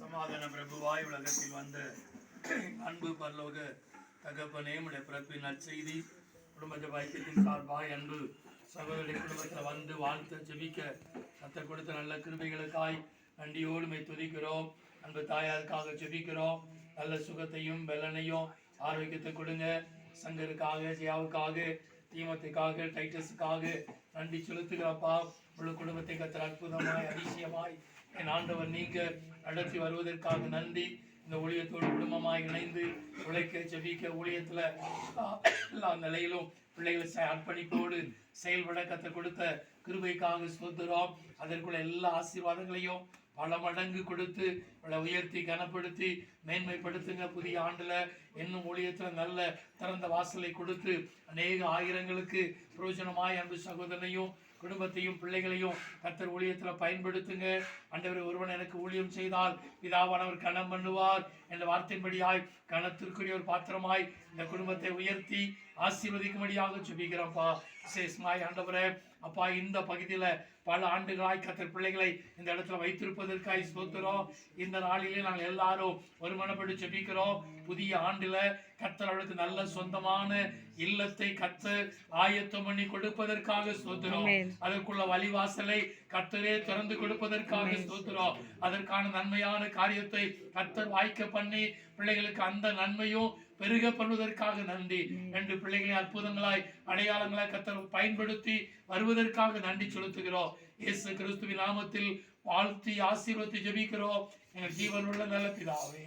சமாதான பிரபுவாய் உலகத்தில் வந்த அன்பு பரலோக தகப்பனே, உடைய பிறப்பின் நற்செய்தி குடும்ப ஐக்கியத்தின் சார்பாய் அன்பு சகோதரி குடும்பத்தில் வந்து வாழ்த்த ஜெபிக்க கத்த கொடுத்த நல்ல கிருபைகளுக்காய் நன்றியோடு துதிக்கிறோம். அன்பு தாயாருக்காக ஜெபிக்கிறோம். நல்ல சுகத்தையும் பலனையும் ஆரோக்கியத்தை கொடுங்க. சங்கருக்காக, ஜியாவுக்காக, தீமத்துக்காக, டைட்டஸுக்காக நன்றி செலுத்துகிறப்பா. முழு குடும்பத்தை கத்தர் அற்புதமாய் அதிசயமாய் என் ஆண்டவர் நீங்க நடத்தி வருவதற்காக நன்றி. இந்த ஊழியத்தோடு குடும்பமாய் இணைந்து உழைக்க ஜெபிக்க ஊழியத்துல எல்லா நிலையிலும் பிள்ளைகளை அர்ப்பணிப்போடு செயல்பட கத்தர் கொடுத்த கிருபைக்காக ஸ்தோத்திரம். அதற்குள்ள எல்லா ஆசீர்வாதங்களையும் பல மடங்கு கொடுத்து உயர்த்தி கனப்படுத்தி மேன்மைப்படுத்துங்க. புதிய ஆண்டுல இன்னும் ஊழியத்துல நல்ல திறந்த வாசலை கொடுத்து அநேக ஆயிரங்களுக்கு பிரயோஜனமாய் அன்பு சகோதரனையும் குடும்பத்தையும் பிள்ளைகளையும் கர்த்தர் ஊழியத்துல பயன்படுத்துங்க. ஆண்டவர், ஒருவன் எனக்கு ஊழியம் செய்தால் பிதாவானவர் கனம் பண்ணுவார் என்ற வார்த்தையின்படியாய் கனத்திற்குரிய ஒரு பாத்திரமாய் இந்த குடும்பத்தை உயர்த்தி ஆசீர்வதிக்கும்படியாக ஜெபிக்கிறோம்ப்பா. விசேஷமாய் ஆண்டவரே அப்பா, இந்த பகுதியில பல ஆண்டுகளாய் கர்த்தர் பிள்ளைகளை இந்த இடத்துல வைத்திருப்பதற்காய் ஸ்தோத்திரம். இந்த நாளிலே நாங்கள் எல்லாரும் ஒருமனப்பட்டு ஜெபிக்கிறோம். புதிய ஆண்டுல கர்த்தர் அவளுக்கு நல்ல சொந்தமான இல்லத்தை கர்த்தர் ஆயத்தம் பண்ணி கொடுப்பதற்காக ஸ்தோத்திரம். அதற்குள்ள வழிவாசலை கர்த்தரே திறந்து கொடுப்பதற்காக ஸ்தோத்திரம். அதற்கான நன்மையான காரியத்தை கர்த்தர் வாய்க்க பண்ணி பிள்ளைகளுக்கு அந்த நன்மையும் பெருக பண்ணுவதற்காக நன்றி. ரெண்டு பிள்ளைகளை அற்புதங்களாய் அடையாளங்களாய் கர்த்தர் பயன்படுத்தி வருவதற்காக நன்றி செலுத்துகிறோம். இயேசு கிறிஸ்துவின் நாமத்தில் வாழ்த்தி ஆசீர்வதித்து ஜெபிக்கிறோம் எங்கள் ஜீவனுள்ள நல்ல பிதாவே.